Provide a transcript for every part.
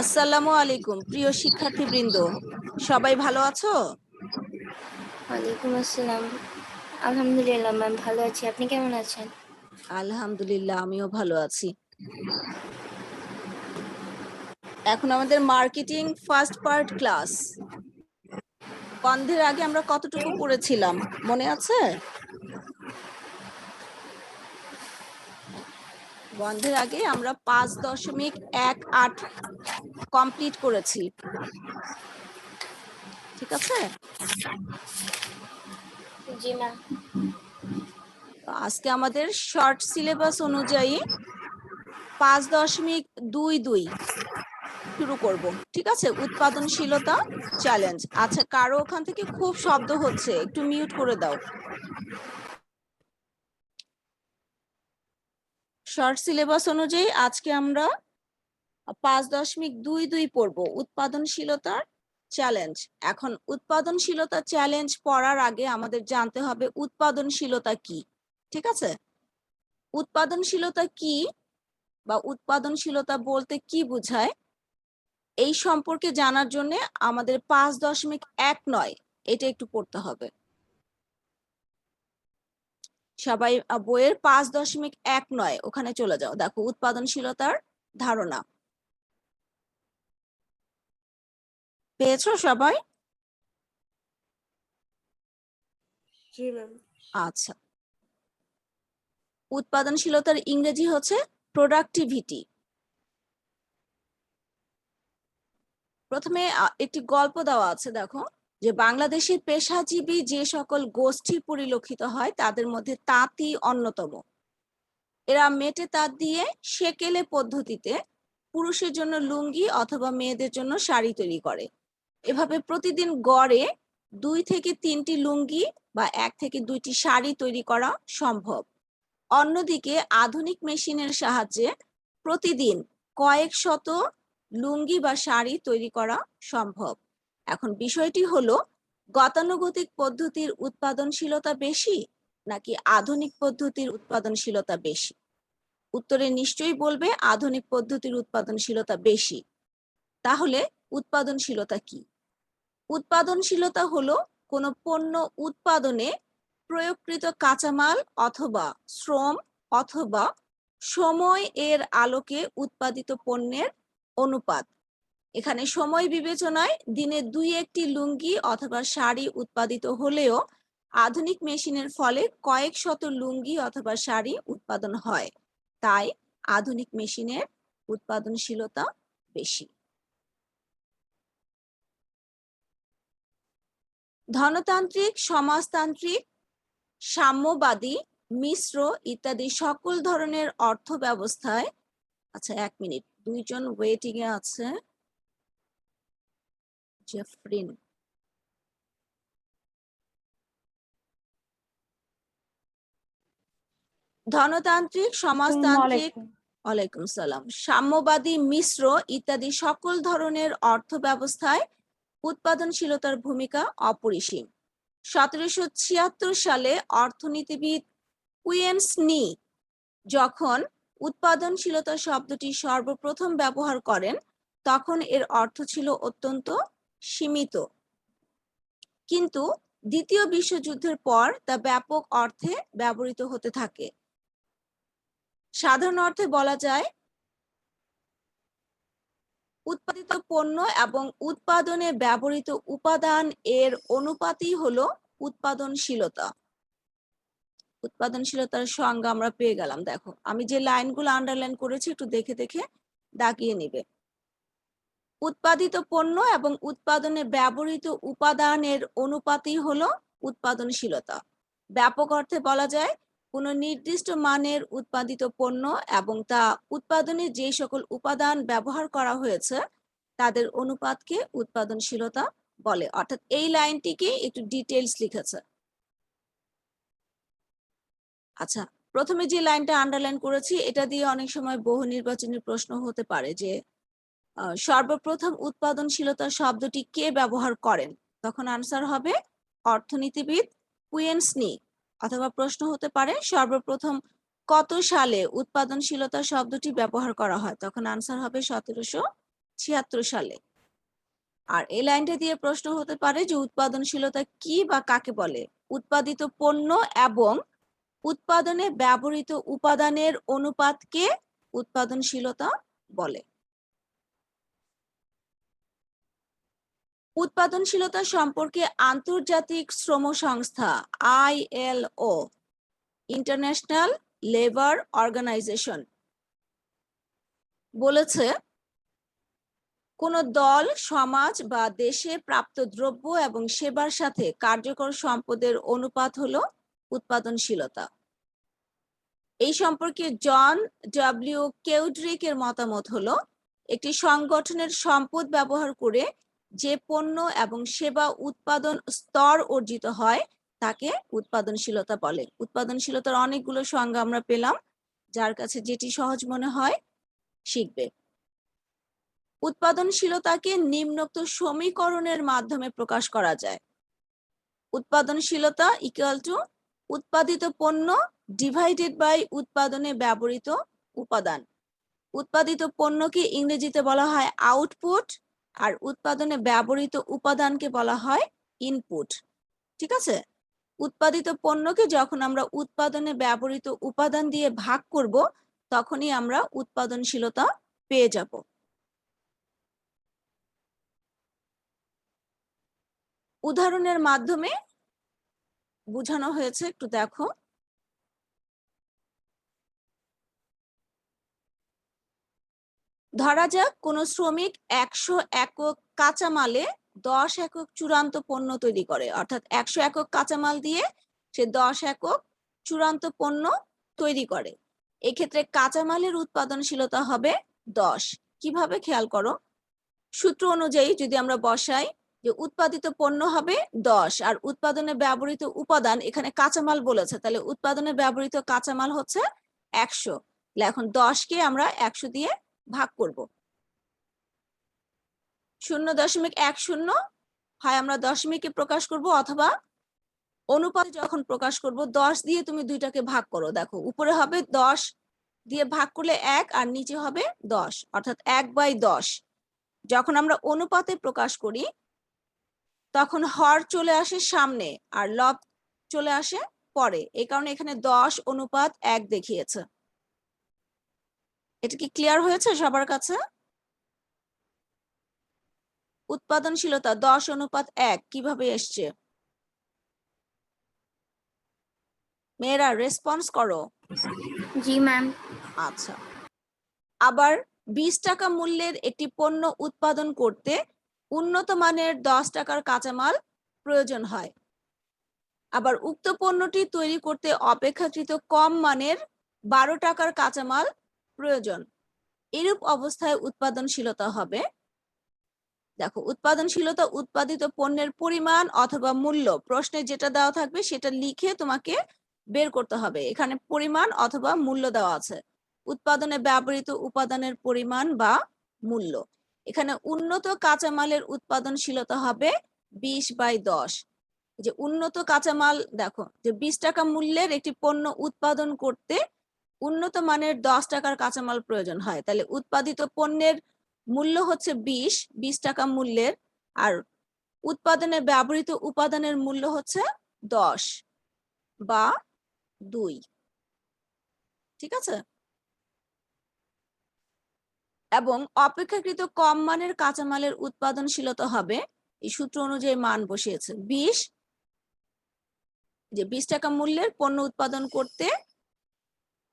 আসসালামু আলাইকুম প্রিয় শিক্ষার্থীবৃন্দ, সবাই ভালো আছো? ওয়ালাইকুম আসসালাম। আলহামদুলিল্লাহ ম্যাম, ভালো আছি। আপনি কেমন আছেন? আলহামদুলিল্লাহ, আমিও ভালো আছি। এখন আমাদের মার্কেটিং ফার্স্ট পার্ট ক্লাস। বন্ধের আগে আমরা কতটুকু পড়েছিলাম মনে আছে? বন্ধের আগে আমরা 5.18 কমপ্লিট করেছি, ঠিক আছে? জি ম্যাম। আজকে আমাদের শর্ট সিলেবাস অনুযায়ী 5.22 শুরু করব, ঠিক আছে? উৎপাদনশীলতা চ্যালেঞ্জ। আচ্ছা, কারো ওখান থেকে খুব শব্দ হচ্ছে, একটু মিউট করে দাও। শর্ট সিলেবাস অনুযায়ী আজকে আমরা 5.22 পড়ব, উৎপাদনশীলতার চ্যালেঞ্জ। এখন উৎপাদনশীলতা চ্যালেঞ্জ পড়ার আগে আমাদের জানতে হবে উৎপাদনশীলতা কি, ঠিক আছে? উৎপাদনশীলতা কি বা উৎপাদনশীলতা বলতে কি বোঝায় এই সম্পর্কে জানার জন্য আমাদের 5.19 এটা একটু পড়তে হবে। সবাই বইয়ের 5.19 ওখানে চলে যাও, দেখো উৎপাদনশীলতার ধারণা। পেয়েছো সবাই? জি ম্যাম। আচ্ছা, উৎপাদনশীলতার ইংরেজি হচ্ছে প্রোডাক্টিভিটি। প্রথমে একটি গল্প দেওয়া আছে, দেখো যে বাংলাদেশের পেশাজীবী যে সকল গোষ্ঠী পরিলক্ষিত হয় তাদের মধ্যে তাঁতি অন্যতম। এরা মেটে তাঁত দিয়ে সেকেলে পদ্ধতিতে পুরুষের জন্য লুঙ্গি অথবা মেয়েদের জন্য শাড়ি তৈরি করে। এভাবে প্রতিদিন গড়ে 2 থেকে 3টি লুঙ্গি বা 1 থেকে 2টি শাড়ি তৈরি করা সম্ভব। অন্যদিকে আধুনিক মেশিনের সাহায্যে প্রতিদিন কয়েক শত লুঙ্গি বা শাড়ি তৈরি করা সম্ভব। এখন বিষয়টি হলো, গতানুগতিক পদ্ধতির উৎপাদনশীলতা বেশি নাকি আধুনিক পদ্ধতির উৎপাদনশীলতা বেশি? উত্তরে নিশ্চয়ই বলবে আধুনিক পদ্ধতির উৎপাদনশীলতা বেশি। তাহলে উৎপাদনশীলতা কি? উৎপাদনশীলতা হলো কোনো পণ্য উৎপাদনে প্রয়োগকৃত কাঁচামাল অথবা শ্রম অথবা সময় এর আলোকে উৎপাদিত পণ্যের অনুপাত। এখানে সময় বিবেচনায় দিনে 2-1টি লুঙ্গি অথবা শাড়ি উৎপাদিত হলেও আধুনিক মেশিনের ফলে কয়েক শত লুঙ্গি অথবা শাড়ি উৎপাদন হয়, তাই আধুনিক মেশিনের উৎপাদনশীলতা বেশি। ধনতান্ত্রিক, সমাজতান্ত্রিক, সাম্যবাদী, মিশ্র ইত্যাদি সকল ধরনের অর্থ ব্যবস্থায়, আচ্ছা 1 মিনিট, 2 জন ওয়েটিং এ আছে। জেফরিন, ধনতান্ত্রিক, সমাজতান্ত্রিক, ওয়ালাইকুম সালাম, সাম্যবাদী, মিশ্র ইত্যাদি সকল ধরনের অর্থ ব্যবস্থায় উৎপাদনশীলতার ভূমিকা অপরিসীম। 1776 সালে অর্থনীতিবিদ কুইয়েন স্নি যখন উৎপাদনশীলতা শব্দটি সর্বপ্রথম ব্যবহার করেন তখন এর অর্থ ছিল অত্যন্ত সীমিত, কিন্তু দ্বিতীয় বিশ্বযুদ্ধের পর তা ব্যাপক অর্থে ব্যবহৃত হতে থাকে। সাধারণ অর্থে বলা যায় উৎপাদিত পণ্য এবং উৎপাদনে ব্যবহৃত উপাদান এর অনুপাতই হলো উৎপাদনশীলতা। উৎপাদনশীলতার সংজ্ঞা আমরা পেয়ে গেলাম। দেখো আমি যে লাইনগুলো আন্ডারলাইন করেছি একটু দেখে দেখে দাগিয়ে নিবে। উৎপাদিত পণ্য এবং উৎপাদনে ব্যবহৃত উপাদানের অনুপাতই হলো উৎপাদনশীলতা। ব্যাপক অর্থে বলা যায় কোনো নির্দিষ্ট মানের উৎপাদিত পণ্য এবং তা উৎপাদনে যে সকল উপাদান ব্যবহার করা হয়েছে তাদের অনুপাতকে উৎপাদনশীলতা বলে। অর্থাৎ এই লাইনটিকে একটু ডিটেইলস লিখেছে। আচ্ছা, প্রথমে যে লাইনটা আন্ডারলাইন করেছি এটা দিয়ে অনেক সময় বহু নির্বাচনী প্রশ্ন হতে পারে যে সর্বপ্রথম উৎপাদনশীলতা শব্দটি কে ব্যবহার করেন? তখন আনসার হবে অর্থনীতিবিদ কুইয়েন স্নি। অথবা প্রশ্ন হতে পারে সর্বপ্রথম কত সালে উৎপাদনশীলতা শব্দটি ব্যবহার করা হয়? তখন আনসার হবে 1776 1976 সালে। আর এই লাইনটা দিয়ে প্রশ্ন হতে পারে যে উৎপাদনশীলতা কি বা কাকে বলে? উৎপাদিত পণ্য এবং উৎপাদনে ব্যবহৃত উপাদানের অনুপাতকে উৎপাদনশীলতা বলে। উৎপাদনশীলতা সম্পর্কে আন্তর্জাতিক শ্রম সংস্থা ILO, ইন্টারন্যাশনাল লেবার অর্গানাইজেশন, বলেছে কোন দল, সমাজ বা দেশে প্রাপ্ত দ্রব্য এবং সেবার সাথে কার্যকর সম্পদের অনুপাত হলো উৎপাদনশীলতা। এই সম্পর্কে জন ডব্লিউ কেউড্রিক এর মতামত হলো একটি সংগঠনের সম্পদ ব্যবহার করে যে পণ্য এবং সেবা উৎপাদন স্তর অর্জিত হয় তাকে উৎপাদনশীলতা বলে। উৎপাদনশীলতার অনেকগুলো সংজ্ঞা আমরা পেলাম, যার কাছে যেটি সহজ মনে হয় শিখবে। উৎপাদনশীলতাকে নিম্নোক্ত সমীকরণের মাধ্যমে প্রকাশ করা যায়। উৎপাদনশীলতা ইকুয়াল টু উৎপাদিত পণ্য ডিভাইডেড বাই উৎপাদনে ব্যবহৃত উপাদান। উৎপাদিত পণ্যকে ইংরেজিতে বলা হয় আউটপুট, আর উৎপাদনে ব্যবহৃত উপাদানকে বলা হয় ইনপুট। ঠিক আছে? উৎপাদিত পণ্যকে যখন আমরা উৎপাদনে ব্যবহৃত উপাদান দিয়ে ভাগ করব তখনই আমরা উৎপাদনশীলতা পেয়ে যাব। উদাহরণের মাধ্যমে বোঝানো হয়েছে, একটু দেখো। ধরা যাক কোন শ্রমিক 100 একক কাঁচামালে 10 একক চূড়ান্ত পণ্য তৈরি করে, অর্থাৎ 100 একক কাঁচামাল দিয়ে সে 10 একক চূড়ান্ত পণ্য তৈরি করে। এক্ষেত্রে কাঁচামালের উৎপাদনশীলতা হবে 10। কিভাবে? খেয়াল করো, সূত্র অনুযায়ী যদি আমরা বসাই যে উৎপাদিত পণ্য হবে 10 আর উৎপাদনে ব্যবহৃত উপাদান, এখানে কাঁচামাল বলেছে, তাহলে উৎপাদনে ব্যবহৃত কাঁচামাল হচ্ছে 100। এখন 10কে আমরা 100 দিয়ে ভাগ করব। 0.10 হয় আমরা দশমিকে প্রকাশ করব অথবা অনুপাতে যখন প্রকাশ করব 10 দিয়ে তুমি দুইটাকে ভাগ করো। দেখো উপরে হবে 10 দিয়ে ভাগ করলে 1 আর নিচে হবে 10, অর্থাৎ 1/10। যখন আমরা অনুপাতে প্রকাশ করি তখন হর চলে আসে সামনে আর লব চলে আসে পরে, এই কারণে এখানে 10:1 দেখিয়েছে। এটা কি ক্লিয়ার হয়েছে সবার কাছে? উৎপাদনশীলতা 10:1 কিভাবে এসছে? মেয়েরা রেসপন্স করো। জি ম্যাম। আচ্ছা, আবার 20 টাকা মূল্যের একটি পণ্য উৎপাদন করতে উন্নত মানের 10 টাকার কাঁচামাল প্রয়োজন হয়। আবার উক্ত পণ্যটি তৈরি করতে অপেক্ষাকৃত কম মানের 12 টাকার কাঁচামাল প্রয়োজন। এরূপ অবস্থায় উৎপাদনশীলতা হবে, দেখো উৎপাদনশীলতা উৎপাদিত পণ্যের পরিমাণ অথবা মূল্য, প্রশ্নে যেটা দেওয়া থাকবে সেটা লিখে তোমাকে বের করতে হবে। এখানে পরিমাণ অথবা মূল্য দেওয়া আছে, উৎপাদনে ব্যবহৃত উপাদানের পরিমাণ বা মূল্য। এখানে উন্নত কাঁচামালের উৎপাদনশীলতা হবে 20/10। যে উন্নত কাঁচামাল, দেখো যে 20 টাকা মূল্যের একটি পণ্য উৎপাদন করতে উন্নত মানের 10 টাকার কাঁচামাল প্রয়োজন হয়, তাহলে উৎপাদিত পণ্যের মূল্য হচ্ছে 20 টাকা মূল্যের, আর উৎপাদনে ব্যবহৃত উপাদানের মূল্য হচ্ছে 10 বা 2। ঠিক আছে? এবং অপেক্ষাকৃত কম মানের কাঁচামালের উৎপাদনশীলতা হবে, এই সূত্র অনুযায়ী মান বসিয়েছে 20, যে 20 টাকা মূল্যের পণ্য উৎপাদন করতে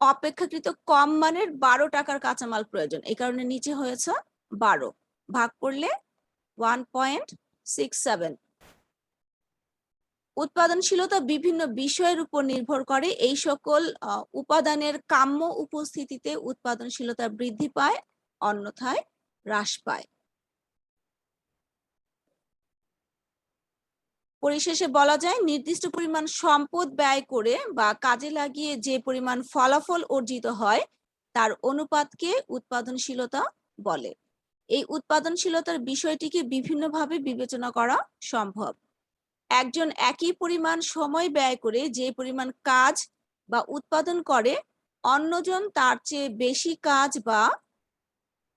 অপেক্ষাকৃত কম মানের 12 টাকার কাঁচামাল প্রয়োজন, এই কারণে নিচে হয়েছে 12, ভাগ করলে 1.67। উৎপাদনশীলতা বিভিন্ন বিষয়ের উপর নির্ভর করে। এই সকল উপাদানের কাম্য উপস্থিতিতে উৎপাদনশীলতা বৃদ্ধি পায়, অন্যথায় হ্রাস পায়। পরিশেষে বলা যায় নির্দিষ্ট পরিমাণ সম্পদ ব্যয় করে বা কাজে লাগিয়ে যে পরিমাণ ফলাফল অর্জিত হয় তার অনুপাতকে উৎপাদনশীলতা বলে। এই উৎপাদনশীলতার বিষয়টিকে বিভিন্নভাবে বিবেচনা করা সম্ভব। একজন একই পরিমাণ সময় ব্যয় করে যে পরিমাণ কাজ বা উৎপাদন করে, অন্যজন তার চেয়ে বেশি কাজ বা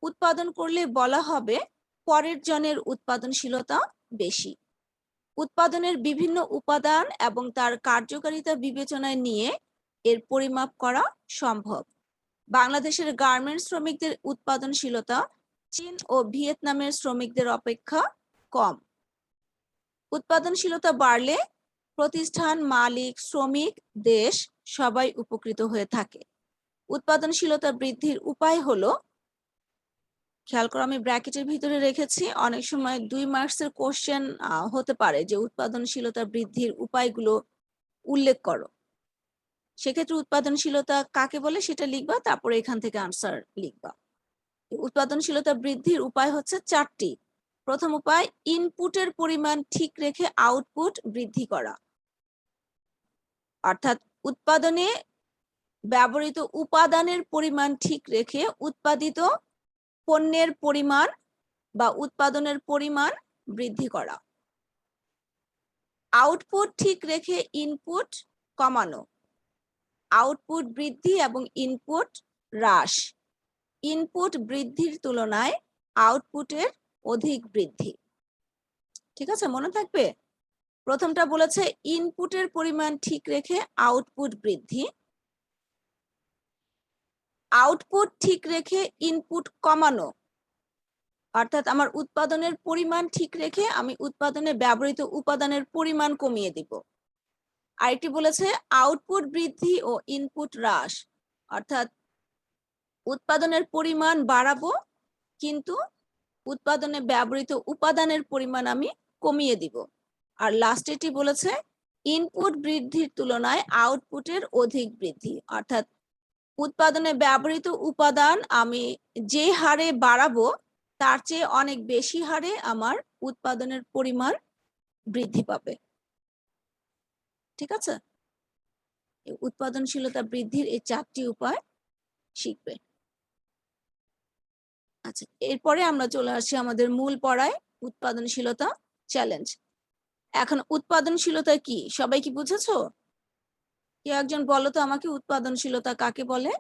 উৎপাদন করলে বলা হবে পরের জনের উৎপাদনশীলতা বেশি। উৎপাদনের বিভিন্ন উপাদান এবং তার কার্যকারিতা বিবেচনায় নিয়ে এর পরিমাপ করা সম্ভব। বাংলাদেশের গার্মেন্টস শ্রমিকদের উৎপাদনশীলতা চীন ও ভিয়েতনামের শ্রমিকদের অপেক্ষা কম। উৎপাদনশীলতা বাড়লে প্রতিষ্ঠান, মালিক, শ্রমিক, দেশ সবাই উপকৃত হয়ে থাকে। উৎপাদনশীলতা বৃদ্ধির উপায় হলো, খেয়াল করো আমি ব্র্যাকেটের ভিতরে রেখেছি, অনেক সময় 2 মার্কসের কোশ্চেন হতে পারে যে উৎপাদনশীলতা বৃদ্ধির উপায়গুলো উল্লেখ করো। সেক্ষেত্রে উৎপাদনশীলতা কাকে বলে সেটা লিখবা, তারপরে এখান থেকে আনসার লিখবা। উৎপাদনশীলতা বৃদ্ধির উপায় হচ্ছে 4টি। প্রথম উপায়, ইনপুটের পরিমাণ ঠিক রেখে আউটপুট বৃদ্ধি করা, অর্থাৎ উৎপাদনে ব্যবহৃত উপাদানের পরিমাণ ঠিক রেখে উৎপাদিত পণ্যের পরিমাণ বা উৎপাদনের পরিমাণ বৃদ্ধি করা। আউটপুট ঠিক রেখে ইনপুট কমানো, আউটপুট বৃদ্ধি এবং ইনপুট হ্রাস, ইনপুট বৃদ্ধির তুলনায় আউটপুটের অধিক বৃদ্ধি। ঠিক আছে, মনে থাকবে? প্রথমটা বলেছে ইনপুটের পরিমাণ ঠিক রেখে আউটপুট বৃদ্ধি, আউটপুট ঠিক রেখে ইনপুট কমানো, অর্থাৎ আমার উৎপাদনের পরিমাণ ঠিক রেখে আমি উৎপাদনে ব্যবহৃত উপাদানের পরিমাণ কমিয়ে দিব। আরেকটি বলেছে আউটপুট বৃদ্ধি ও ইনপুট হ্রাস, অর্থাৎ উৎপাদনের পরিমাণ বাড়াবো কিন্তু উৎপাদনে ব্যবহৃত উপাদানের পরিমাণ আমি কমিয়ে দিব। আর লাস্টেটি বলেছে ইনপুট বৃদ্ধির তুলনায় আউটপুটের অধিক বৃদ্ধি, অর্থাৎ উৎপাদনে ব্যবহৃত উপাদান আমি যে হারে বাড়াবো তার চেয়ে অনেক বেশি হারে আমার উৎপাদনের পরিমাণ বৃদ্ধি পাবে। ঠিক আছে, উৎপাদনশীলতা বৃদ্ধির এই 4টি উপায় শিখবে। আচ্ছা, এরপরে আমরা চলে আসছি আমাদের মূল পড়ায়, উৎপাদনশীলতা চ্যালেঞ্জ। এখন উৎপাদনশীলতা কি সবাই কি বুঝেছো? কেউ একজন বলো তো আমাকে, উৎপাদনশীলতা কাকে বলে?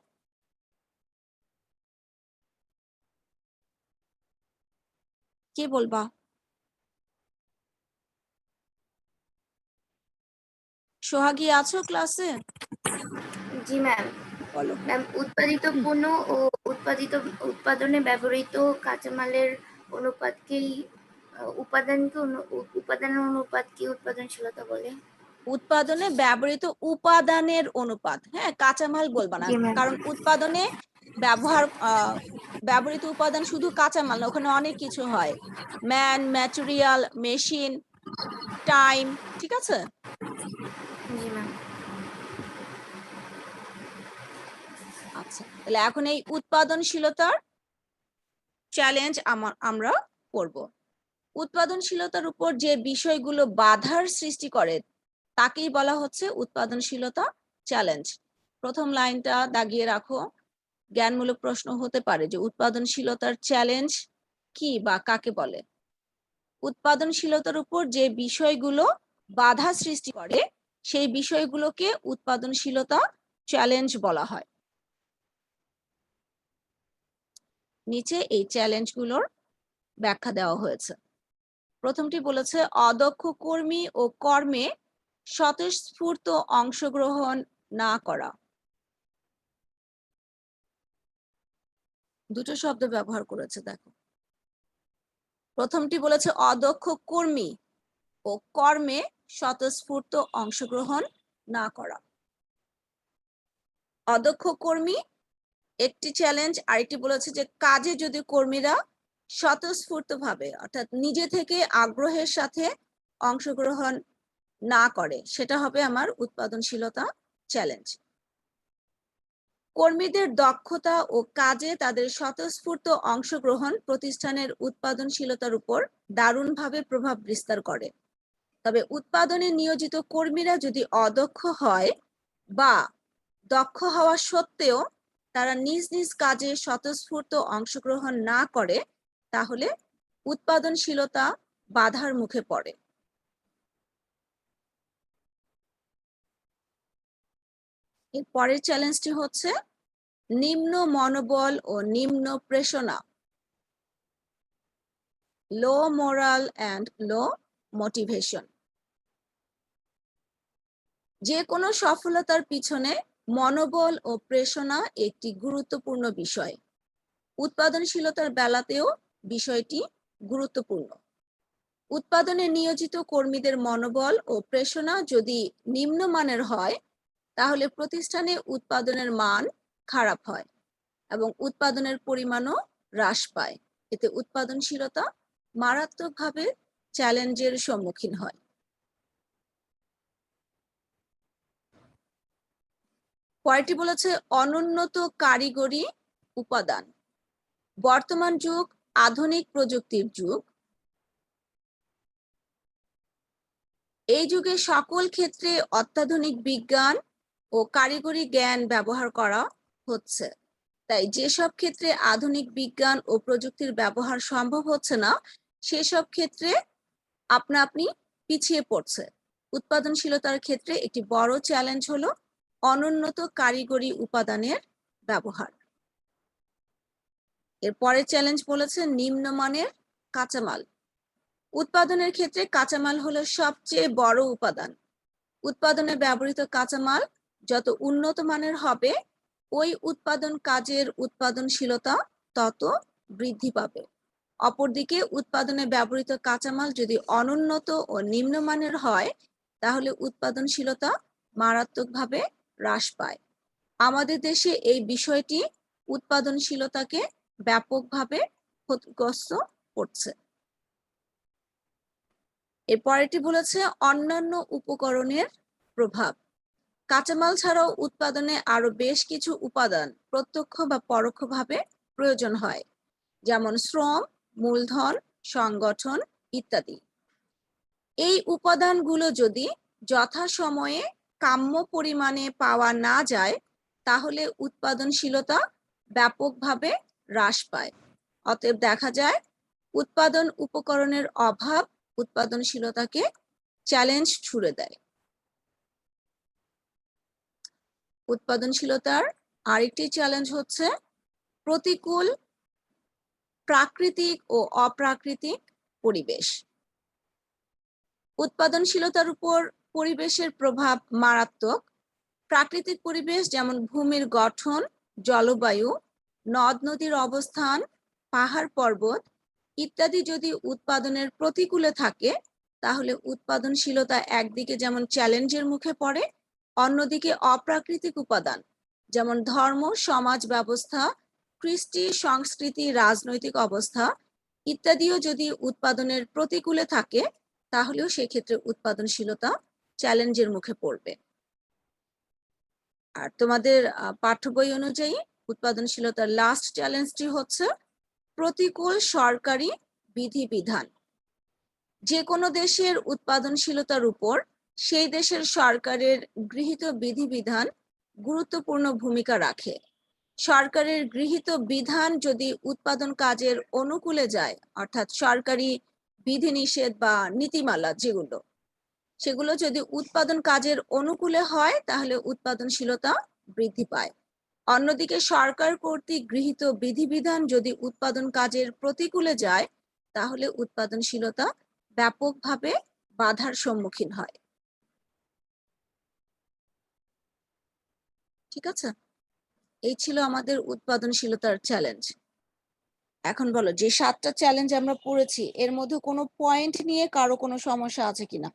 কে বলবা? সোহাগী আছো ক্লাসে? জি ম্যাম। বলো। ম্যাম, উৎপাদিত পণ্য ও উৎপাদনে ব্যবহৃত কাঁচামালের অনুপাতকেই উপাদানের অনুপাতকে উৎপাদনশীলতা বলে। উৎপাদনে ব্যবহৃত উপাদানের অনুপাত, হ্যাঁ, কাঁচামাল বলবা না, জি ম্যাম। কারণ উৎপাদনে ব্যবহৃত উপাদান শুধু কাঁচামাল না, ওখানে অনেক কিছু হয়, ম্যান, ম্যাটেরিয়াল, মেশিন, টাইম। ঠিক আছে, জি ম্যাম। আচ্ছা তাহলে এখন এই উৎপাদনশীলতার চ্যালেঞ্জ আমরা করব। উৎপাদনশীলতার উপর যে বিষয়গুলো বাধার সৃষ্টি করে তাকেই বলা হচ্ছে উৎপাদনশীলতা চ্যালেঞ্জ। প্রথম লাইনটা দাগিয়ে রাখো, জ্ঞানমূলক প্রশ্ন হতে পারে যে উৎপাদনশীলতার চ্যালেঞ্জ কি বা কাকে বলে। উৎপাদনশীলতার উপর যে বিষয়গুলো বাধা সৃষ্টি করে সেই বিষয়গুলোকে উৎপাদনশীলতা চ্যালেঞ্জ বলা হয়। নিচে এই চ্যালেঞ্জগুলোর ব্যাখ্যা দেওয়া হয়েছে। প্রথমটি বলেছে অদক্ষ কর্মী ও কর্মে স্বতঃস্ফূর্ত অংশগ্রহণ না করা। দুটো শব্দ ব্যবহার করেছে, দেখো। প্রথমটি বলেছে অদক্ষ কর্মী ও কর্মে স্বতঃস্ফূর্ত অংশগ্রহণ না করা। অদক্ষ কর্মী একটি চ্যালেঞ্জ, আরেকটি বলেছে যে কাজে যদি কর্মীরা স্বতঃস্ফূর্তভাবে অর্থাৎ নিজে থেকে আগ্রহের সাথে অংশগ্রহণ না করে সেটা হবে আমার উৎপাদনশীলতা চ্যালেঞ্জ। কর্মীদের দক্ষতা ও কাজে তাদের স্বতঃস্ফূর্ত অংশগ্রহণ প্রতিষ্ঠানের উৎপাদনশীলতার উপর দারুণভাবে প্রভাব বিস্তার করে। তবে উৎপাদনে নিয়োজিত কর্মীরা যদি অদক্ষ হয় বা দক্ষ হওয়া সত্ত্বেও তারা নিজ নিজ কাজে স্বতঃস্ফূর্ত অংশগ্রহণ না করে তাহলে উৎপাদনশীলতা বাধার মুখে পড়ে। এর পরের চ্যালেঞ্জটি হচ্ছে নিম্ন মনোবল ও নিম্ন প্রেরণা। লো মোরাল অ্যান্ড লো মোটিভেশন। যে কোনো সফলতার পিছনে মনোবল ও প্রেরণা একটি গুরুত্বপূর্ণ বিষয়। উৎপাদনশীলতার বেলাতেও বিষয়টি গুরুত্বপূর্ণ। উৎপাদনে নিয়োজিত কর্মীদের মনোবল ও প্রেরণা যদি নিম্নমানের হয়, তাহলে প্রতিষ্ঠানে উৎপাদনের মান খারাপ হয় এবং উৎপাদনের পরিমাণও হ্রাস পায়। এতে উৎপাদনশীলতা মারাত্মকভাবে চ্যালেঞ্জের সম্মুখীন হয়। পরেরটি বলেছে অনুন্নত কারিগরি উপাদান। বর্তমান যুগ আধুনিক প্রযুক্তির যুগ। এই যুগে সকল ক্ষেত্রে অত্যাধুনিক বিজ্ঞান ও কারিগরি জ্ঞান ব্যবহার করা হচ্ছে। তাই যেসব ক্ষেত্রে আধুনিক বিজ্ঞান ও প্রযুক্তির ব্যবহার সম্ভব হচ্ছে না, সেসব ক্ষেত্রে আপনা আপনি পিছিয়ে পড়ছে। উৎপাদনশীলতার ক্ষেত্রে একটি বড় চ্যালেঞ্জ হলো অনুন্নত কারিগরি উপাদানের ব্যবহার। এর পরের চ্যালেঞ্জ বলেছে নিম্নমানের কাঁচামাল। উৎপাদনের ক্ষেত্রে কাঁচামাল হলো সবচেয়ে বড় উপাদান। উৎপাদনে ব্যবহৃত কাঁচামাল যত উন্নত মানের হবে, ওই উৎপাদন কাজের উৎপাদনশীলতা তত বৃদ্ধি পাবে। অপরদিকে উৎপাদনে ব্যবহৃত কাঁচামাল যদি অনুন্নত ও নিম্নমানের হয়, তাহলে উৎপাদনশীলতা মারাত্মকভাবে হ্রাস পায়। আমাদের দেশে এই বিষয়টি উৎপাদনশীলতাকে ব্যাপকভাবে ক্ষতিগ্রস্ত করছে। এরপরেরটি বলেছে অন্যান্য উপকরণের প্রভাব। কাঁচামাল ছাড়াও উৎপাদনে আরো বেশ কিছু উপাদান প্রত্যক্ষ বা পরোক্ষভাবে প্রয়োজন হয়, যেমন শ্রম, মূলধন, সংগঠন ইত্যাদি। এই উপাদানগুলো যদি যথাসময়ে কাম্য পরিমাণে পাওয়া না যায়, তাহলে উৎপাদনশীলতা ব্যাপকভাবে হ্রাস পায়। অতএব দেখা যায় উৎপাদন উপকরণের অভাব উৎপাদনশীলতাকে চ্যালেঞ্জ ছুড়ে দেয়। উৎপাদনশীলতার আরেকটি চ্যালেঞ্জ হচ্ছে প্রতিকূল প্রাকৃতিক ও অপ্রাকৃতিক পরিবেশ। উৎপাদনশীলতার উপর পরিবেশের প্রভাব মারাত্মক। প্রাকৃতিক পরিবেশ যেমন ভূমির গঠন, জলবায়ু, নদ নদীর অবস্থান, পাহাড় পর্বত ইত্যাদি যদি উৎপাদনের প্রতিকূলে থাকে, তাহলে উৎপাদনশীলতা একদিকে যেমন চ্যালেঞ্জের মুখে পড়ে, অন্যদিকে অপ্রাকৃতিক উপাদান যেমন ধর্ম, সমাজ ব্যবস্থা, কৃষ্টি, সংস্কৃতি, রাজনৈতিক অবস্থা ইত্যাদিও যদি উৎপাদনের প্রতিকূলে থাকে, তাহলেও সেক্ষেত্রে উৎপাদনশীলতা চ্যালেঞ্জের মুখে পড়বে। আর তোমাদের পাঠ্য বই অনুযায়ী উৎপাদনশীলতার লাস্ট চ্যালেঞ্জটি হচ্ছে প্রতিকূল সরকারি বিধিবিধান। যে কোনো দেশের উৎপাদনশীলতার উপর সেই দেশের সরকারের গৃহীত বিধিবিধান গুরুত্বপূর্ণ ভূমিকা রাখে। সরকারের গৃহীত বিধান যদি উৎপাদন কাজের অনুকূলে যায়, অর্থাৎ সরকারি বিধিনিষেধ বা নীতিমালা সেগুলো যদি উৎপাদন কাজের অনুকূলে হয়, তাহলে উৎপাদনশীলতা বৃদ্ধি পায়। অন্যদিকে সরকার কর্তৃক গৃহীত বিধিবিধান যদি উৎপাদন কাজের প্রতিকূলে যায়, তাহলে উৎপাদনশীলতা ব্যাপকভাবে বাধার সম্মুখীন হয়। ঠিক আছে, এই ছিল আমাদের উৎপাদনশীলতার চ্যালেঞ্জ। এখন বলো, যে 7টা চ্যালেঞ্জ আমরা পড়েছি, এর মধ্যে কোনো পয়েন্ট নিয়ে কারো কোনো সমস্যা আছে কিনা?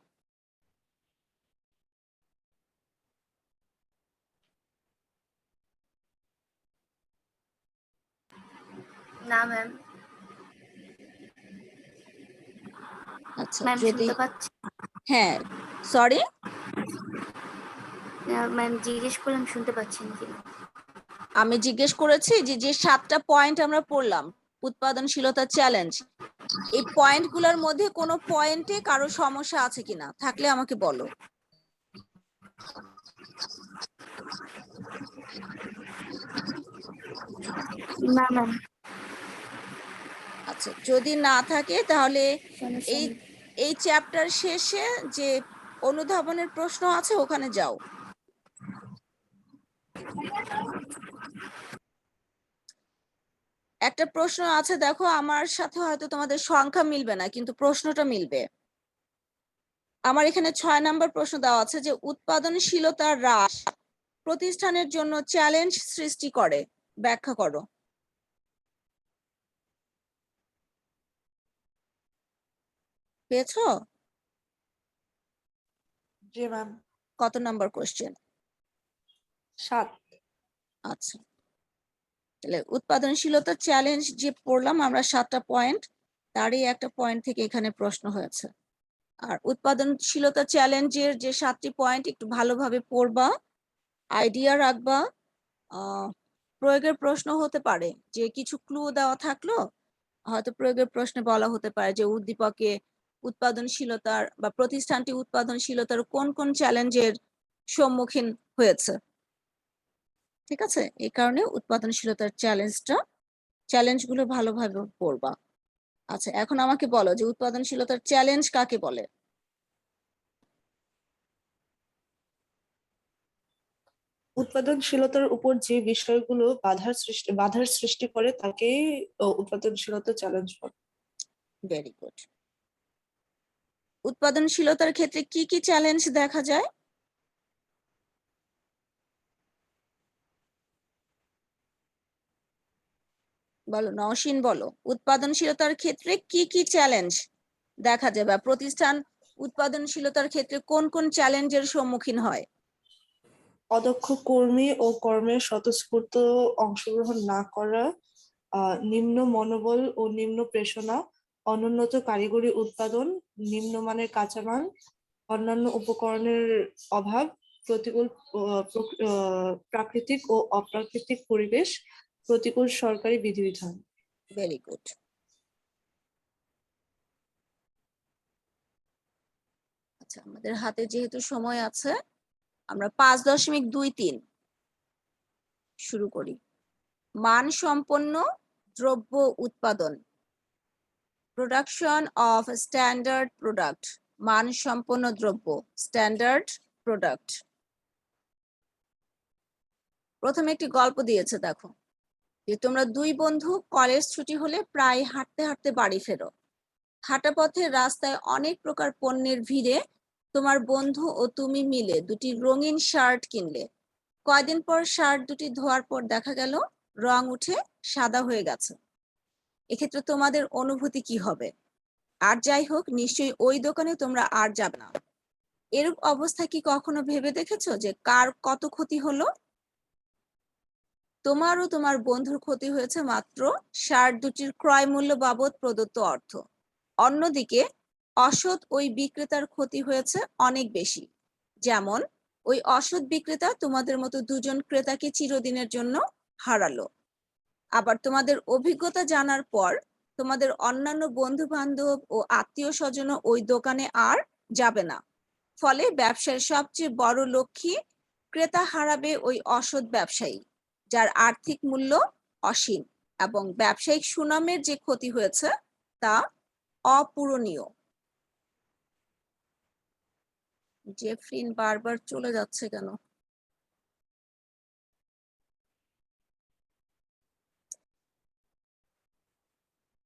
না ম্যাম। আচ্ছা, ম্যাম যদি শুনতে পাচ্ছি? হ্যাঁ, সরি, ম্যাম জিজ্ঞেস করলাম শুনতে পাচ্ছেন কিনা। আমি জিজ্ঞেস করেছি যে 7টা পয়েন্ট আমরা পড়লাম উৎপাদনশীলতা চ্যালেঞ্জ, এই পয়েন্টগুলোর মধ্যে কোনো পয়েন্টে কারো সমস্যা আছে কিনা, থাকলে আমাকে বলো। না ম্যাম। আচ্ছা, যদি না থাকে তাহলে সমস্যা এই নেই। এই চ্যাপ্টার শেষে যে অনুধাবনের প্রশ্ন আছে ওখানে যাও। একটা প্রশ্ন আছে, দেখো আমার সাথে হয়তো তোমাদের সংখ্যা মিলবে না, কিন্তু প্রশ্নটা মিলবে। আমার এখানে 6 নম্বর প্রশ্ন দেওয়া আছে যে উৎপাদনশীলতার হ্রাস প্রতিষ্ঠানের জন্য চ্যালেঞ্জ সৃষ্টি করে, ব্যাখ্যা করো। পেয়েছো? জি ম্যাম। কত নম্বর কোশ্চেন? 7। আচ্ছা, তাহলে উৎপাদনশীলতার চ্যালেঞ্জ যে পড়লাম আমরা 7টা পয়েন্ট, তারই একটা পয়েন্ট থেকে এখানে প্রশ্ন হয়েছে। আর উৎপাদনশীলতা চ্যালেঞ্জের যে 7টি পয়েন্ট একটু ভালোভাবে পড়বা, আইডিয়া রাখবা। প্রয়োগের প্রশ্ন হতে পারে যে কিছু ক্লু দেওয়া থাকলো, হয়তো প্রয়োগের প্রশ্নে বলা হতে পারে যে উদ্দীপকে উৎপাদনশীলতার বা প্রতিষ্ঠানটি উৎপাদনশীলতার কোন কোন চ্যালেঞ্জের সম্মুখীন হয়েছে। ঠিক আছে, এই কারণে উৎপাদনশীলতার চ্যালেঞ্জগুলো ভালোভাবে পড়বা। আচ্ছা, এখন আমাকে বলো যে উৎপাদনশীলতার চ্যালেঞ্জ কাকে বলে? উৎপাদনশীলতার উপর যে বিষয়গুলো বাধার সৃষ্টি করে তাকে উৎপাদনশীলতা চ্যালেঞ্জ বলে। Very good. উৎপাদনশীলতার ক্ষেত্রে কি কি চ্যালেঞ্জ দেখা যায়? বলো, নওশিন বলো, উৎপাদনশীলতার ক্ষেত্রে কি কি চ্যালেঞ্জ দেখা যায় বা প্রতিষ্ঠান উৎপাদনশীলতার ক্ষেত্রে কোন কোন চ্যালেঞ্জের সম্মুখীন হয়? অদক্ষ কর্মী ও কর্মের স্বতঃস্ফূর্ত অংশগ্রহণ না করা, নিম্ন মনোবল ও নিম্ন প্রেষণা, অনুন্নত কারিগরি উৎপাদন, নিম্নমানের কাঁচামাল, অন্যান্য উপকরণের অভাব, প্রতিকূল প্রাকৃতিক ও অপ্রাকৃতিক পরিবেশ, প্রতিকূল সরকারি বিধিবিধান। Very good. আচ্ছা, আমাদের হাতে যেহেতু সময় আছে, আমরা 5.23 শুরু করি। মানসম্পন্ন দ্রব্য উৎপাদন, প্রোডাকশন অফ স্ট্যান্ডার্ড প্রোডাক্ট। মানসম্পন্ন দ্রব্য, স্ট্যান্ডার্ড প্রোডাক্ট। প্রথমে একটি গল্প দিয়েছে, দেখো যে তোমরা দুই বন্ধু কলেজ ছুটি হলে প্রায় হাঁটতে হাঁটতে বাড়ি ফেরো। হাঁটা পথে রাস্তায় অনেক প্রকার পণ্যের ভিড়ে তোমার বন্ধু ও তুমি মিলে দুটি রঙিন শার্ট কিনলে। কয়দিন পর শার্ট দুটি ধোয়ার পর দেখা গেল রং উঠে সাদা হয়ে গেছে। এক্ষেত্রে তোমাদের অনুভূতি কি হবে? আর যাই হোক, নিশ্চয়ই ওই দোকানে তোমরা আর যাবে না। এরূপ অবস্থা কি কখনো ভেবে দেখেছো যে কার কত ক্ষতি হলো? তোমার ও তোমার বন্ধুর ক্ষতি হয়েছে মাত্র শার্ট দুটির ক্রয় মূল্য বাবদ প্রদত্ত অর্থ। অন্যদিকে অসৎ ওই বিক্রেতার ক্ষতি হয়েছে অনেক বেশি। যেমন ওই অসৎ বিক্রেতা তোমাদের মতো দুজন ক্রেতাকে চিরদিনের জন্য হারালো। আবার তোমাদের অভিজ্ঞতা জানার পর তোমাদের অন্যান্য বন্ধু বান্ধব ও আত্মীয় স্বজনও ওই দোকানে আর যাবে না। ফলে ব্যবসার সবচেয়ে বড় লক্ষ্মী ক্রেতা হারাবে ওই অসৎ ব্যবসায়ী, যার আর্থিক মূল্য অসীম, এবং ব্যবসায়িক সুনামের যে ক্ষতি হয়েছে তা অপূরণীয়। জেফরিন বারবার চলে যাচ্ছে কেন?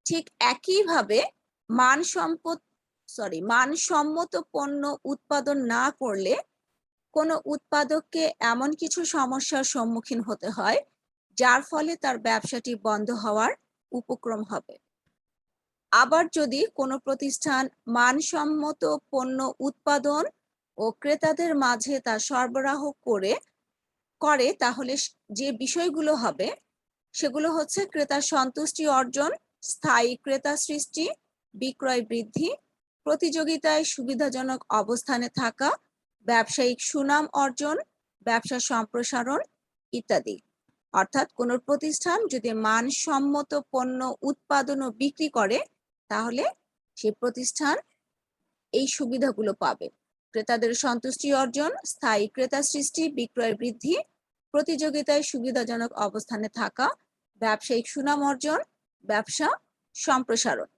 ঠিক একইভাবে মানসম্মত পণ্য উৎপাদন না করলে কোনো উৎপাদককে এমন কিছু সমস্যার সম্মুখীন হতে হয় যার ফলে তার ব্যবসাটি বন্ধ হওয়ার উপক্রম হবে। আবার যদি কোনো প্রতিষ্ঠান মানসম্মত পণ্য উৎপাদন ও ক্রেতাদের মাঝে তা সরবরাহ করে তাহলে যে বিষয়গুলো হবে সেগুলো হচ্ছে ক্রেতার সন্তুষ্টি অর্জন, স্থায়ী ক্রেতা সৃষ্টি, বিক্রয় বৃদ্ধি, প্রতিযোগিতায় সুবিধাজনক অবস্থানে থাকা, ব্যবসায়িক সুনাম অর্জন, ব্যবসা সম্প্রসারণ ইত্যাদি। অর্থাৎ কোনো প্রতিষ্ঠান যদি মানসম্মত পণ্য উৎপাদন ও বিক্রি করে তাহলে সে প্রতিষ্ঠান এই সুবিধাগুলো পাবে: ক্রেতাদের সন্তুষ্টি অর্জন, স্থায়ী ক্রেতা সৃষ্টি, বিক্রয় বৃদ্ধি, প্রতিযোগিতায় সুবিধাজনক অবস্থানে থাকা, ব্যবসায়িক সুনাম অর্জন, ব্যবসা সম্প্রসারণ।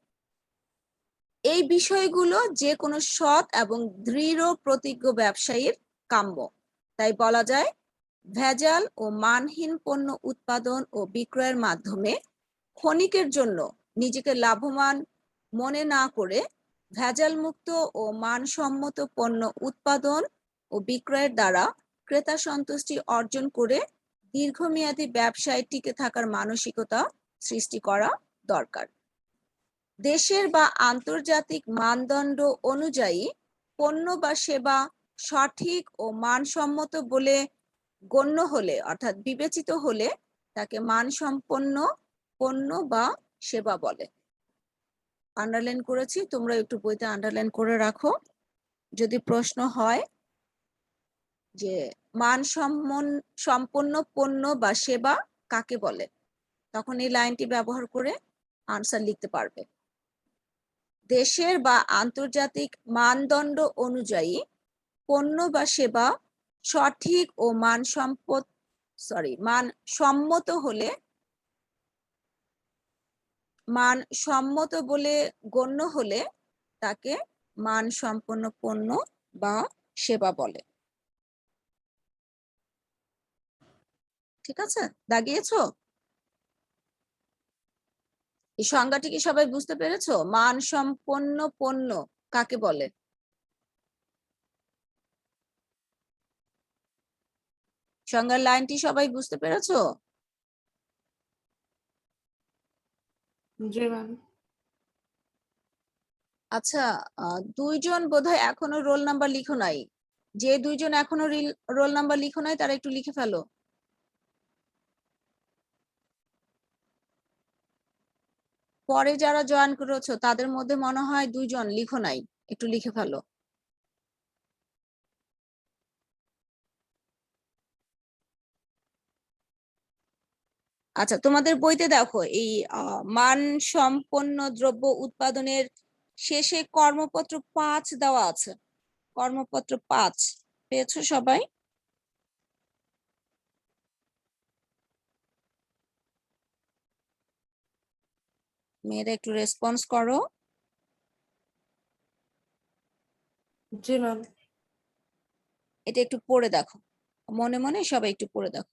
এই বিষয়গুলো যে কোনো সৎ এবং দৃঢ় প্রতিজ্ঞ ব্যবসায়ীর কাম্য। তাই বলা যায়, ভেজাল ও মানহীন পণ্য উৎপাদন ও বিক্রয়ের মাধ্যমে ক্ষণিকের জন্য নিজেকে লাভবান মনে না করে ভেজালমুক্ত ও মানসম্মত পণ্য উৎপাদন ও বিক্রয়ের দ্বারা ক্রেতা সন্তুষ্টি অর্জন করে দীর্ঘমেয়াদী ব্যবসায় টিকে থাকার মানসিকতা সৃষ্টি করা দরকার। দেশের বা আন্তর্জাতিক মানদণ্ড অনুযায়ী পণ্য বা সেবা সঠিক ও মানসম্মত বলে গণ্য হলে অর্থাৎ বিবেচিত হলে তাকে মানসম্পন্ন পণ্য বা সেবা বলে। আন্ডারলাইন করেছি, তোমরা একটু বইতে আন্ডারলাইন করে রাখো। যদি প্রশ্ন হয় যে মানসম্পন্ন পণ্য বা সেবা কাকে বলে, তখন এই লাইনটি ব্যবহার করে আনসার লিখতে পারবে। দেশের বা আন্তর্জাতিক মানদণ্ড অনুযায়ী পণ্য বা সেবা সঠিক ও মানসম্মত বলে গণ্য হলে তাকে মানসম্পন্ন পণ্য বা সেবা বলে। ঠিক আছে, দাগিয়েছো? এই সংজ্ঞাটি কি সবাই বুঝতে পেরেছো? মানসম্পন্ন পণ্য কাকে বলে? সংজ্ঞার লাইনটি সবাই বুঝতে পেরেছো? জি ম্যাম। আচ্ছা, দুইজন বোধহয় এখনো রোল নাম্বার লিখো নাই। যে দুইজন এখনো রোল নাম্বার লিখো নাই তারা একটু লিখে ফেলো। পরে যারা জয়েন করেছো তাদের মধ্যে মনে হয় দুইজন লিখো নাই, একটু লিখে ফেলো। আচ্ছা, তোমাদের বইতে দেখো এই মানসম্পন্ন দ্রব্য উৎপাদনের শেষে কর্মপত্র 5 দেওয়া আছে। কর্মপত্র 5 পেয়েছো সবাই? মেয়েরা একটু রেসপন্স করো। জি ম্যাম। এটা একটু পড়ে দেখো, মনে মনে সবাই একটু পড়ে দেখো।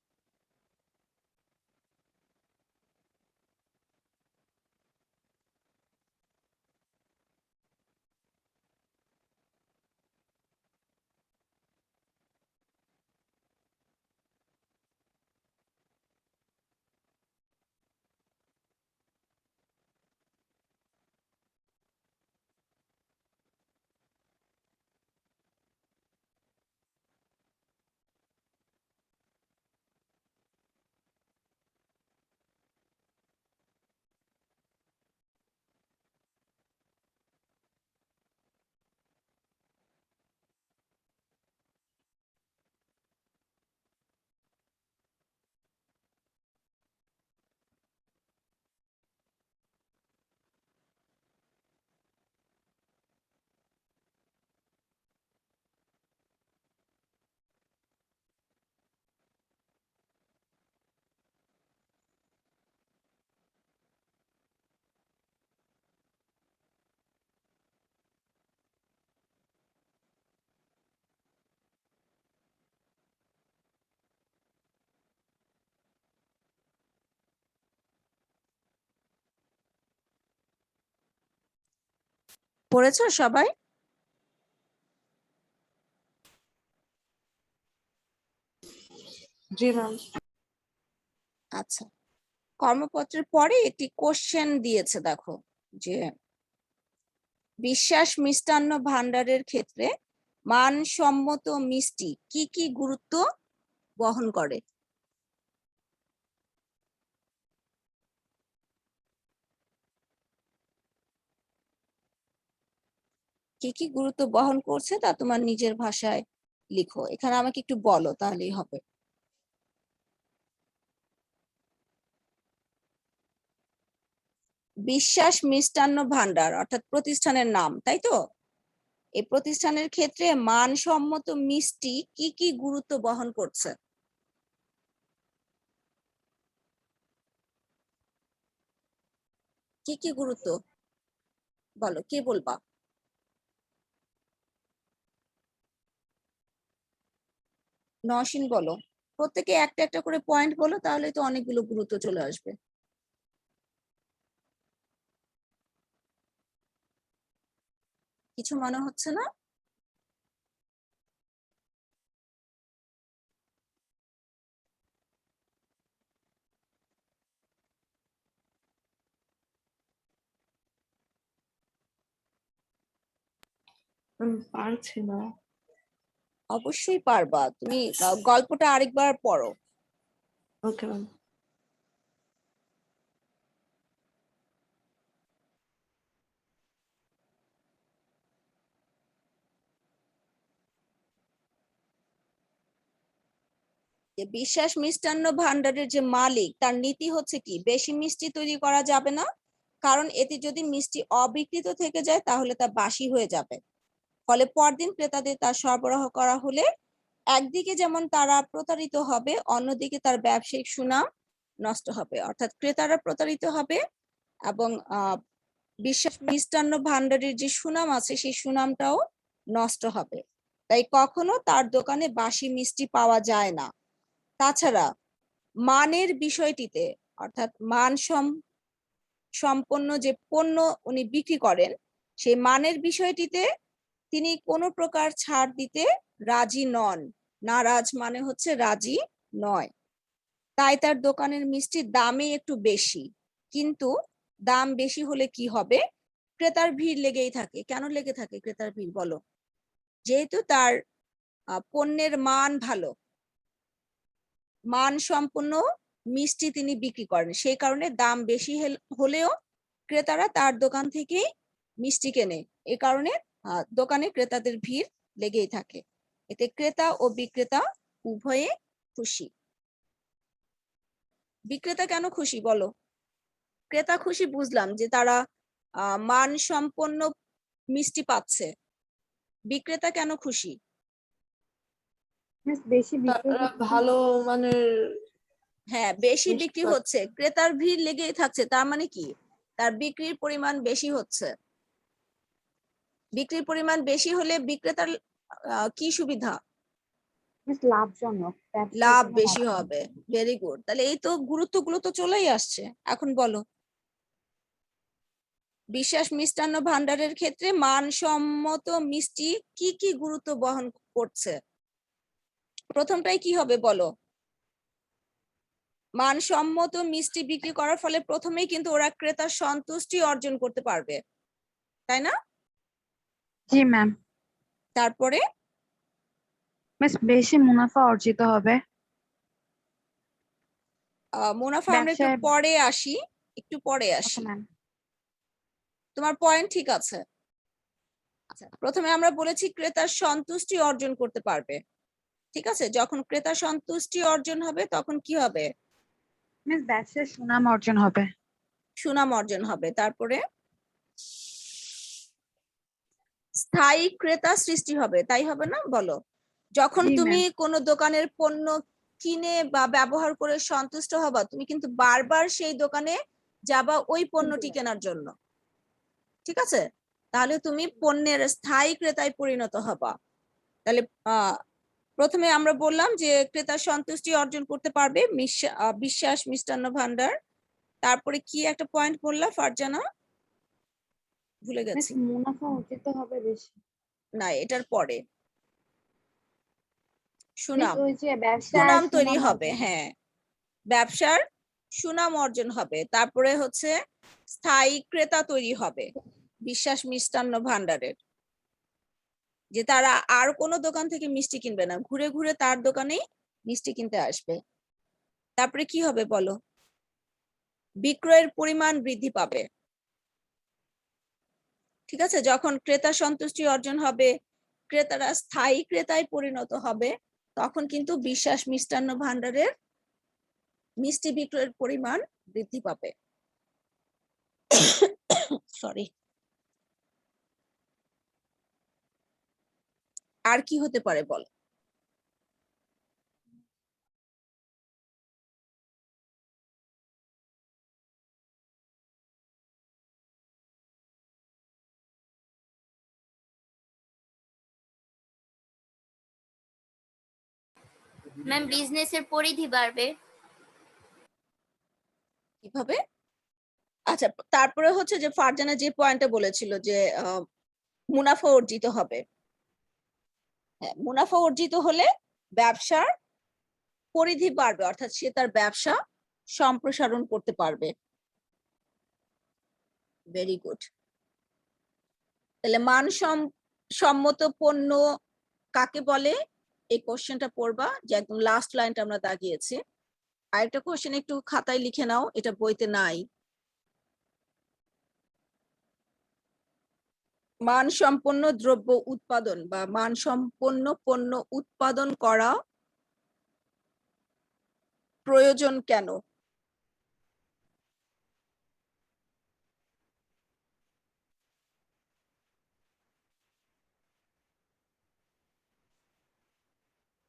পড়েছো সবাই? জি ম্যাম। আচ্ছা, কর্মপত্রের পরে একটি কোশ্চেন দিয়েছে, দেখো যে বিশ্বাস মিষ্টান্ন ভান্ডারের ক্ষেত্রে মানসম্মত মিষ্টি কি কি গুরুত্ব বহন করে? কি কি গুরুত্ব বহন করছে তা তোমার নিজের ভাষায় লিখো। এখানে আমাকে একটু বলো, তাহলেই হবে। বিশ্বাস মিষ্টান্ন ভান্ডার অর্থাৎ প্রতিষ্ঠানের নাম, তাই তো? এই প্রতিষ্ঠানের ক্ষেত্রে মানসম্মত মিষ্টি কি কি গুরুত্ব বহন করছে? কি কি গুরুত্ব বলো, কে বলবা? নওশীন বলো। প্রত্যেকে একটা একটা করে পয়েন্ট বলো, তাহলে তো অনেকগুলো গুরুত্ব চলে আসবে। কিছু মনে হচ্ছে না? পারছি না। অবশ্যই পারবা, তুমি গল্পটা আরেকবার পড়ো। Okay ma'am. যে বিশ্বাস মিষ্টান্ন ভান্ডারের যে মালিক, তার নীতি হচ্ছে কি, বেশি মিষ্টি তৈরি করা যাবে না, কারণ এতে যদি মিষ্টি অবিকৃত থেকে যায় তাহলে তা বাসি হয়ে যাবে। ফলে পরদিন ক্রেতাদের তা সরবরাহ করা হলে একদিকে যেমন তারা প্রতারিত হবে, অন্যদিকে তার ব্যবসায়িক সুনাম নষ্ট হবে। অর্থাৎ ক্রেতারা প্রতারিত হবে এবং বিশ্বাস মিষ্টান্ন ভান্ডারের যে সুনাম আছে সেই সুনামটাও নষ্ট হবে। তাই কখনো তার দোকানে বাসি মিষ্টি পাওয়া যায় না। তাছাড়া মানের বিষয়টিতে, অর্থাৎ সম্পন্ন যে পণ্য উনি বিক্রি করেন, সেই মানের বিষয়টিতে তিনি কোনো প্রকার ছাড় দিতে রাজি নন। নারাজ মানে হচ্ছে রাজি নয়। তাই তার দোকানের মিষ্টির দামে একটু বেশি। কিন্তু দাম বেশি হলে কি হবে? ক্রেতার ভিড় লেগেই থাকে। কেন লেগে থাকে ক্রেতার ভিড় বলো? যেহেতু তার পণ্যের মান ভালো, মান সম্পন্ন মিষ্টি তিনি বিক্রি করেন, সেই কারণে দাম বেশি হলেও ক্রেতারা তার দোকান থেকেই মিষ্টি কেনে। এ কারণে দোকানে ক্রেতাদের ভিড় লেগেই থাকে। এতে ক্রেতা ও বিক্রেতা উভয়ে খুশি। বিক্রেতা কেন খুশি বলো? ক্রেতা খুশি বুঝলাম, যে তারা মান সম্পন্ন মিষ্টি পাচ্ছে। বিক্রেতা কেন খুশি? বেশি বিক্রি তারা হচ্ছে। ভালো মানের হ্যাঁ, বেশি মিষ্টি বিক্রি পাচ্ছে। হচ্ছে, ক্রেতার ভিড় লেগেই থাকছে, তার মানে কি, তার বিক্রির পরিমাণ বেশি হচ্ছে। বিক্রির পরিমাণ বেশি হলে বিক্রেতার কি সুবিধা? লাভজনক, ব্যবসার লাভ জন্য বেশি লাভজনক। হবে। Very good. তাহলে এই তো গুরুত্বগুলো তো চলেই আসছে। এখন বলো, বিশ্বাস মিষ্টান্ন ভান্ডারের ক্ষেত্রে মানসম্মত মিষ্টি কি কি গুরুত্ব বহন করছে? প্রথমটাই কি হবে বলো? মানসম্মত মিষ্টি বিক্রি করার ফলে প্রথমেই কিন্তু ওরা ক্রেতার সন্তুষ্টি অর্জন করতে পারবে, তাই না? জি ম্যাম। তারপরে বেশি মুনাফা অর্জিত হবে। মুনাফা আমরা একটু ব্যবসায়। পরে আসি, একটু পরে ওকে আসি। ম্যাম। তোমার পয়েন্ট ঠিক আছে। আচ্ছা, প্রথমে আমরা বলেছি ক্রেতার সন্তুষ্টি অর্জন করতে পারবে। ঠিক আছে, যখন ক্রেতার সন্তুষ্টি অর্জন হবে তখন কি হবে? ব্যবসায় সুনাম অর্জন হবে। সুনাম অর্জন হবে। তারপরে স্থায়ী ক্রেতা সৃষ্টি হবে, তাই হবে না বলো? যখন জি তুমি ম্যাম। কোনো দোকানের পণ্য কিনে বা ব্যবহার করে সন্তুষ্ট হবা, তুমি কিন্তু বারবার সেই দোকানে যাবা ওই পণ্যটি কেনার জন্য। ঠিক আছে, তাহলে তুমি পণ্যের স্থায়ী ক্রেতায় পরিণত হবা। তাহলে প্রথমে আমরা বললাম যে ক্রেতার সন্তুষ্টি অর্জন করতে পারবে বিশ্বাস মিষ্টান্ন ভান্ডার। তারপরে কি একটা পয়েন্ট বললা ফারজানা, ভুলে গেছি। মুনাফা অর্জিত হবে বেশি। না, এটার পরে সুনাম, ওই যে ব্যবসায় সুনাম তৈরি সুনাম হবে। অর্জন। হ্যাঁ, ব্যবসার সুনাম অর্জন হবে। তারপরে হচ্ছে স্থায়ী ক্রেতা তৈরি হবে বিশ্বাস মিষ্টান্ন ভান্ডারের, যে তারা আর কোনো দোকান থেকে মিষ্টি কিনবে না, ঘুরে ঘুরে তার দোকানেই মিষ্টি কিনতে আসবে। তারপরে কি হবে বলো? বিক্রয়ের পরিমাণ বৃদ্ধি পাবে। ঠিক আছে, যখন ক্রেতা সন্তুষ্টি অর্জন হবে, ক্রেতারা স্থায়ী ক্রেতায় পরিণত হবে, তখন কিন্তু বিশ্বাস মিষ্টান্ন ভান্ডারের মিষ্টি বিক্রয়ের পরিমাণ বৃদ্ধি পাবে। সরি। আর কি হতে পারে বল? ম্যাম বিজনেসের পরিধি বাড়বে। কিভাবে? আচ্ছা, তারপরে হচ্ছে যে ফারজানা যে পয়েন্টটা বলেছিল যে মুনাফা অর্জিত হবে। হ্যাঁ, মুনাফা অর্জিত হলে ব্যবসার পরিধি বাড়বে, অর্থাৎ সে তার ব্যবসা সম্প্রসারণ করতে পারবে। Very good. তাহলে সম্মত পণ্য কাকে বলে, এই কোশ্চেনটা পড়বা, যে একদম লাস্ট লাইনটা আমরা দাগিয়েছি। আরেকটা কোশ্চেন একটু খাতায় লিখে নাও, এটা বইতে নাই। মানসম্পন্ন দ্রব্য উৎপাদন বা মানসম্পন্ন পণ্য উৎপাদন করা প্রয়োজন কেন?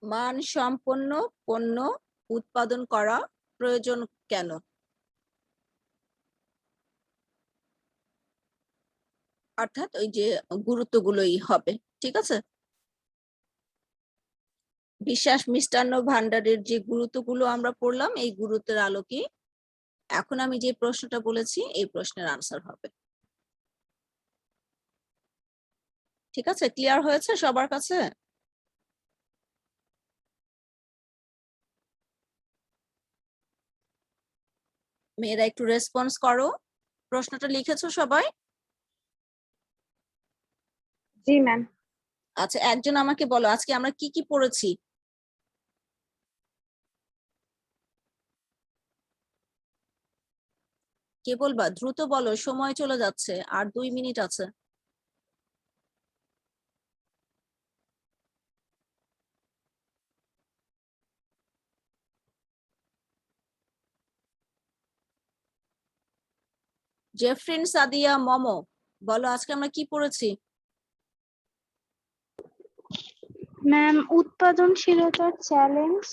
মানসম্পন্ন পণ্য উৎপাদন করা প্রয়োজন কেন? অর্থাৎ ওই যে গুরুত্বগুলোই হবে, ঠিক আছে। বিশ্বাস মিষ্টান্ন ভান্ডারের যে গুরুত্বগুলো আমরা পড়লাম, এই গুরুত্বের আলোকে এখন আমি যে প্রশ্নটা বলেছি এই প্রশ্নের আনসার হবে। ঠিক আছে, ক্লিয়ার হয়েছে সবার কাছে? মেয়েরা একটু রেসপন্স করো। প্রশ্নটা লিখেছো সবাই? জি ম্যাম। আচ্ছা, একজন আমাকে বলো আজকে আমরা কি কি পড়েছি? কে বলবা? দ্রুত বলো, সময় চলে যাচ্ছে, আর 2 মিনিট আছে। জেফরিন, সাদিয়া, মমো, বলো আজকে আমরা কি পড়েছি? ম্যাম উৎপাদনশীলতার চ্যালেঞ্জ,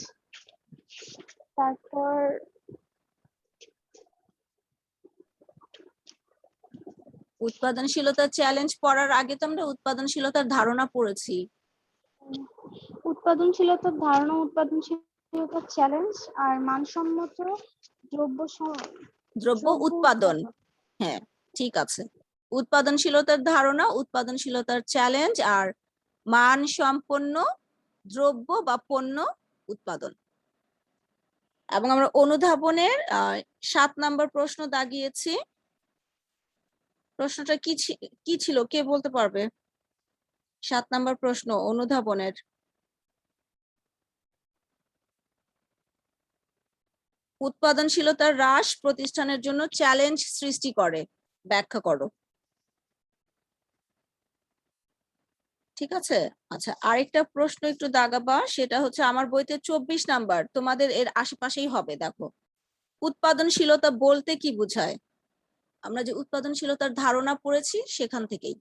তারপর উৎপাদনশীলতার চ্যালেঞ্জ পড়ার আগে তো আমরা উৎপাদনশীলতার ধারণা পড়েছি। উৎপাদনশীলতার ধারণা, উৎপাদনশীলতার চ্যালেঞ্জ, আর মানসম্মত দ্রব্য উৎপাদন। হ্যাঁ, ঠিক আছে। উৎপাদনশীলতার ধারণা, উৎপাদনশীলতার চ্যালেঞ্জ, আর মানসম্পন্ন দ্রব্য বা পণ্য উৎপাদন। এবং আমরা অনুধাবনের 7 নম্বর প্রশ্ন দাগিয়েছি। প্রশ্নটা কি ছিল কে বলতে পারবে? 7 নম্বর প্রশ্ন অনুধাবনের। উৎপাদনশীলতার হ্রাস প্রতিষ্ঠানের জন্য চ্যালেঞ্জ সৃষ্টি করে, ব্যাখ্যা করো। ঠিক আছে, আচ্ছা আরেকটা প্রশ্ন একটু দাগাবা, সেটা হচ্ছে আমার বইতে 24 নাম্বার, তোমাদের এর আশেপাশেই হবে। দেখো, উৎপাদনশীলতা বলতে কি বোঝায়? আমরা যে উৎপাদনশীলতার ধারণা পড়েছি সেখান থেকেই।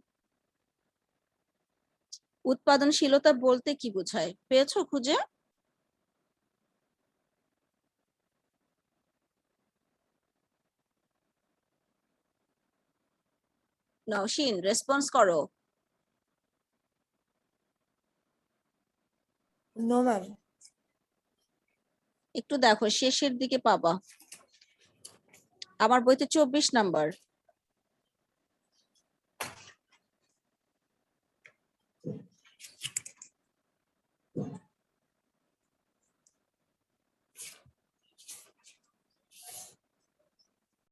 উৎপাদনশীলতা বলতে কি বোঝায়, পেয়েছো খুঁজে? নওশিন, রেসপন্স করো। No ma'am. একটু দেখো, শেষের দিকে পাবা, আমার বইতে 24 নাম্বার।